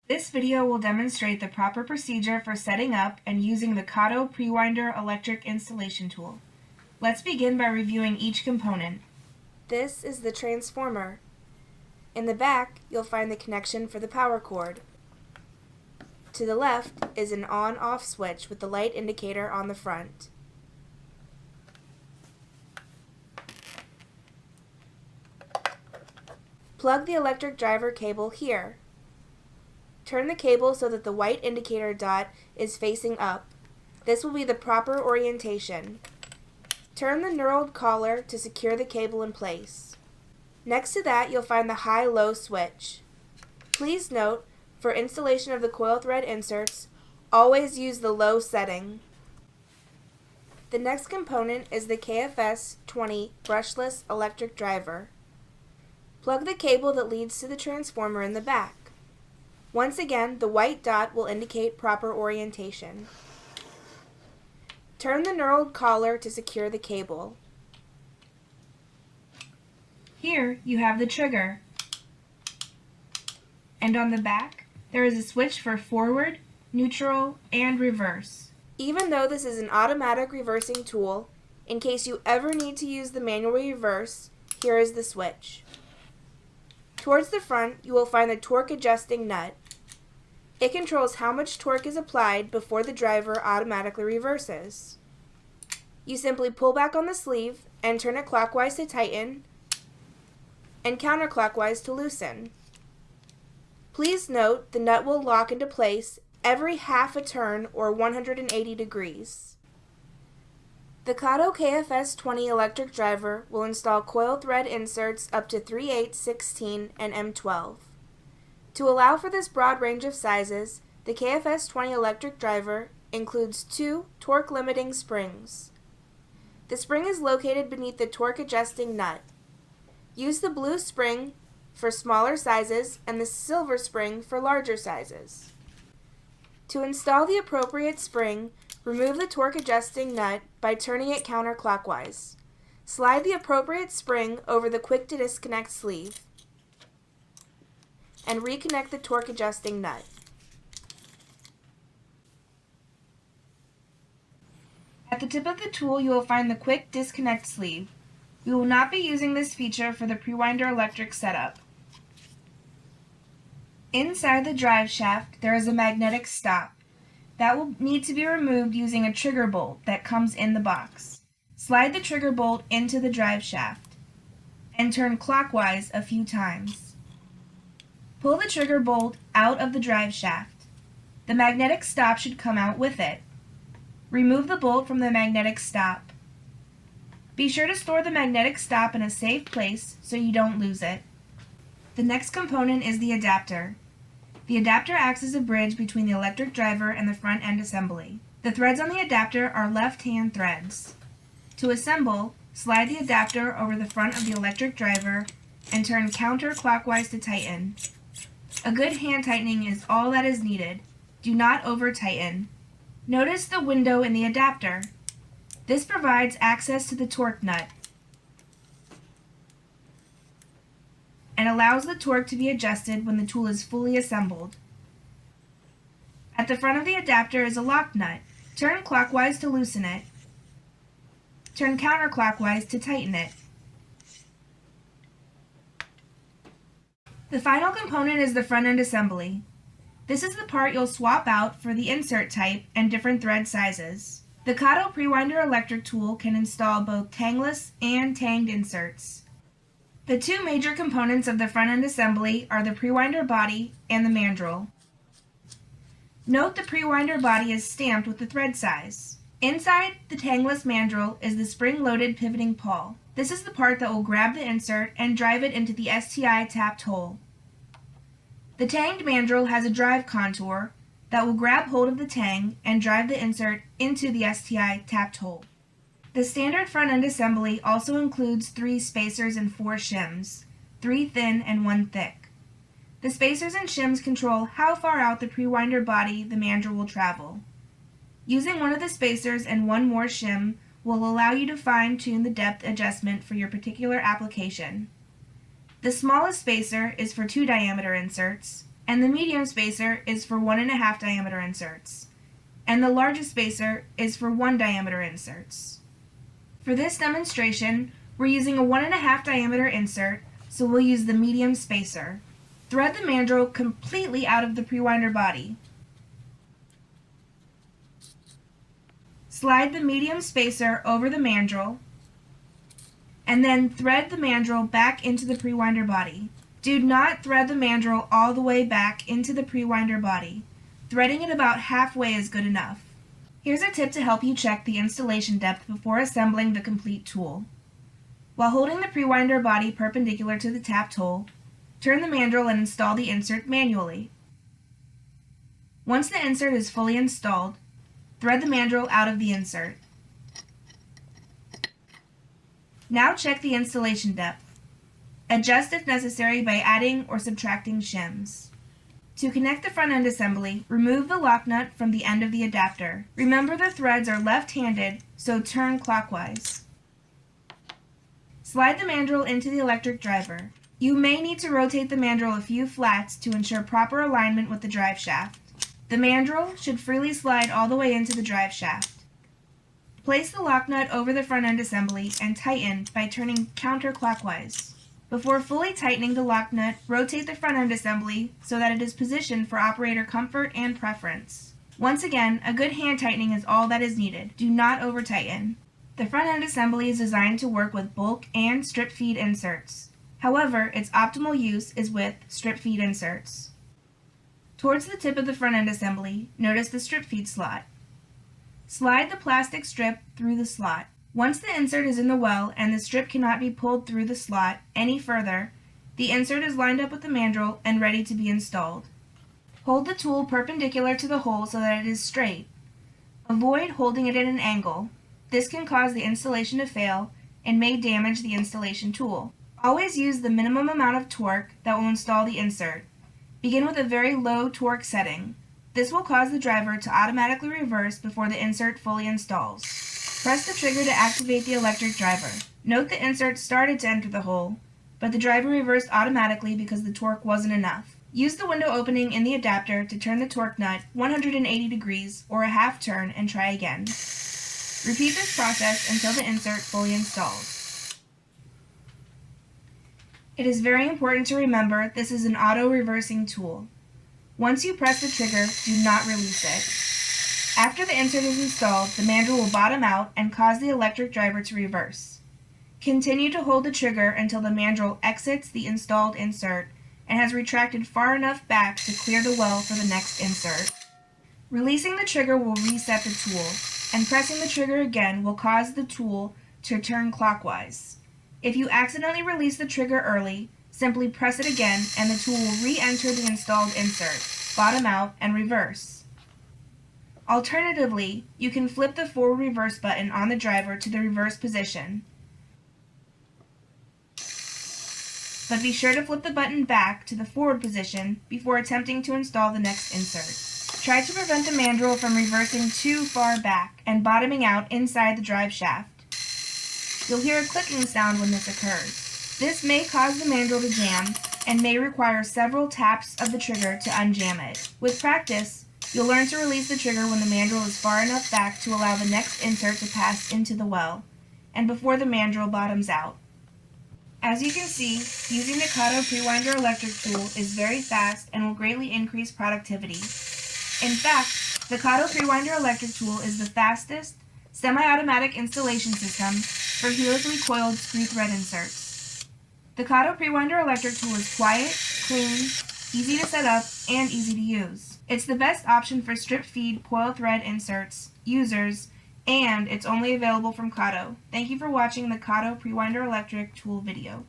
This video will demonstrate the proper procedure for setting up and using the KATO Prewinder electric installation tool. Let's begin by reviewing each component. This is the transformer. In the back, you'll find the connection for the power cord. To the left is an on-off switch with the light indicator on the front. Plug the electric driver cable here. Turn the cable so that the white indicator dot is facing up. This will be the proper orientation. Turn the knurled collar to secure the cable in place. Next to that, you'll find the high-low switch. Please note, for installation of the coil thread inserts, always use the low setting. The next component is the KFS-20 brushless electric driver. Plug the cable that leads to the transformer in the back. Once again, the white dot will indicate proper orientation. Turn the knurled collar to secure the cable. Here you have the trigger. And on the back, there is a switch for forward, neutral, and reverse. Even though this is an automatic reversing tool, in case you ever need to use the manual reverse, here is the switch. Towards the front, you will find the torque adjusting nut. It controls how much torque is applied before the driver automatically reverses. You simply pull back on the sleeve and turn it clockwise to tighten and counterclockwise to loosen. Please note the nut will lock into place every half a turn or 180 degrees. The KATO KFS-20 electric driver will install coil thread inserts up to 3/8, 16, and M12. To allow for this broad range of sizes, the KFS-20 electric driver includes 2 torque limiting springs. The spring is located beneath the torque adjusting nut. Use the blue spring for smaller sizes and the silver spring for larger sizes. To install the appropriate spring, remove the torque adjusting nut by turning it counterclockwise. Slide the appropriate spring over the quick to disconnect sleeve and reconnect the torque adjusting nut. At the tip of the tool, you will find the quick disconnect sleeve. We will not be using this feature for the Prewinder electric setup. Inside the drive shaft, there is a magnetic stop. That will need to be removed using a trigger bolt that comes in the box. Slide the trigger bolt into the drive shaft and turn clockwise a few times. Pull the trigger bolt out of the drive shaft. The magnetic stop should come out with it. Remove the bolt from the magnetic stop. Be sure to store the magnetic stop in a safe place so you don't lose it. The next component is the adapter. The adapter acts as a bridge between the electric driver and the front end assembly. The threads on the adapter are left-hand threads. To assemble, slide the adapter over the front of the electric driver and turn counterclockwise to tighten. A good hand tightening is all that is needed. Do not over-tighten. Notice the window in the adapter. This provides access to the torque nut and allows the torque to be adjusted when the tool is fully assembled. At the front of the adapter is a lock nut. Turn clockwise to loosen it. Turn counterclockwise to tighten it. The final component is the front end assembly. This is the part you'll swap out for the insert type and different thread sizes. The KATO Prewinder electric tool can install both tangless and tanged inserts. The 2 major components of the front end assembly are the Prewinder body and the mandrel. Note the Prewinder body is stamped with the thread size. Inside the tangless mandrel is the spring-loaded pivoting pawl. This is the part that will grab the insert and drive it into the STI tapped hole. The tanged mandrel has a drive contour that will grab hold of the tang and drive the insert into the STI tapped hole. The standard front end assembly also includes 3 spacers and 4 shims, 3 thin and 1 thick. The spacers and shims control how far out the Prewinder body the mandrel will travel. Using one of the spacers and 1 more shim will allow you to fine-tune the depth adjustment for your particular application. The smallest spacer is for 2 diameter inserts, and the medium spacer is for 1.5 diameter inserts, and the largest spacer is for 1 diameter inserts. For this demonstration, we're using a 1.5 diameter insert, so we'll use the medium spacer. Thread the mandrel completely out of the Prewinder body. Slide the medium spacer over the mandrel, and then thread the mandrel back into the Prewinder body. Do not thread the mandrel all the way back into the Prewinder body. Threading it about halfway is good enough. Here's a tip to help you check the installation depth before assembling the complete tool. While holding the Prewinder body perpendicular to the tapped hole, turn the mandrel and install the insert manually. Once the insert is fully installed, thread the mandrel out of the insert. Now check the installation depth. Adjust if necessary by adding or subtracting shims. To connect the front end assembly, remove the lock nut from the end of the adapter. Remember the threads are left-handed, so turn clockwise. Slide the mandrel into the electric driver. You may need to rotate the mandrel a few flats to ensure proper alignment with the drive shaft. The mandrel should freely slide all the way into the drive shaft. Place the lock nut over the front end assembly and tighten by turning counterclockwise. Before fully tightening the lock nut, rotate the front end assembly so that it is positioned for operator comfort and preference. Once again, a good hand tightening is all that is needed. Do not over tighten. The front end assembly is designed to work with bulk and strip feed inserts. However, its optimal use is with strip feed inserts. Towards the tip of the front end assembly, notice the strip feed slot. Slide the plastic strip through the slot. Once the insert is in the well and the strip cannot be pulled through the slot any further, the insert is lined up with the mandrel and ready to be installed. Hold the tool perpendicular to the hole so that it is straight. Avoid holding it at an angle. This can cause the installation to fail and may damage the installation tool. Always use the minimum amount of torque that will install the insert. Begin with a very low torque setting. This will cause the driver to automatically reverse before the insert fully installs. Press the trigger to activate the electric driver. Note the insert started to enter the hole, but the driver reversed automatically because the torque wasn't enough. Use the window opening in the adapter to turn the torque nut 180 degrees or a half turn and try again. Repeat this process until the insert fully installs. It is very important to remember this is an auto-reversing tool. Once you press the trigger, do not release it. After the insert is installed, the mandrel will bottom out and cause the electric driver to reverse. Continue to hold the trigger until the mandrel exits the installed insert and has retracted far enough back to clear the well for the next insert. Releasing the trigger will reset the tool, and pressing the trigger again will cause the tool to turn clockwise. If you accidentally release the trigger early, simply press it again and the tool will re-enter the installed insert, bottom out, and reverse. Alternatively, you can flip the forward reverse button on the driver to the reverse position. But be sure to flip the button back to the forward position before attempting to install the next insert. Try to prevent the mandrel from reversing too far back and bottoming out inside the drive shaft. You'll hear a clicking sound when this occurs. This may cause the mandrel to jam and may require several taps of the trigger to unjam it. With practice, you'll learn to release the trigger when the mandrel is far enough back to allow the next insert to pass into the well, and before the mandrel bottoms out. As you can see, using the KATO Prewinder electric tool is very fast and will greatly increase productivity. In fact, the KATO Prewinder electric tool is the fastest semi-automatic installation system for helically coiled screw thread inserts. The KATO Prewinder electric tool is quiet, clean, easy to set up, and easy to use. It's the best option for strip feed coil thread inserts, users, and it's only available from KATO. Thank you for watching the KATO Prewinder electric tool video.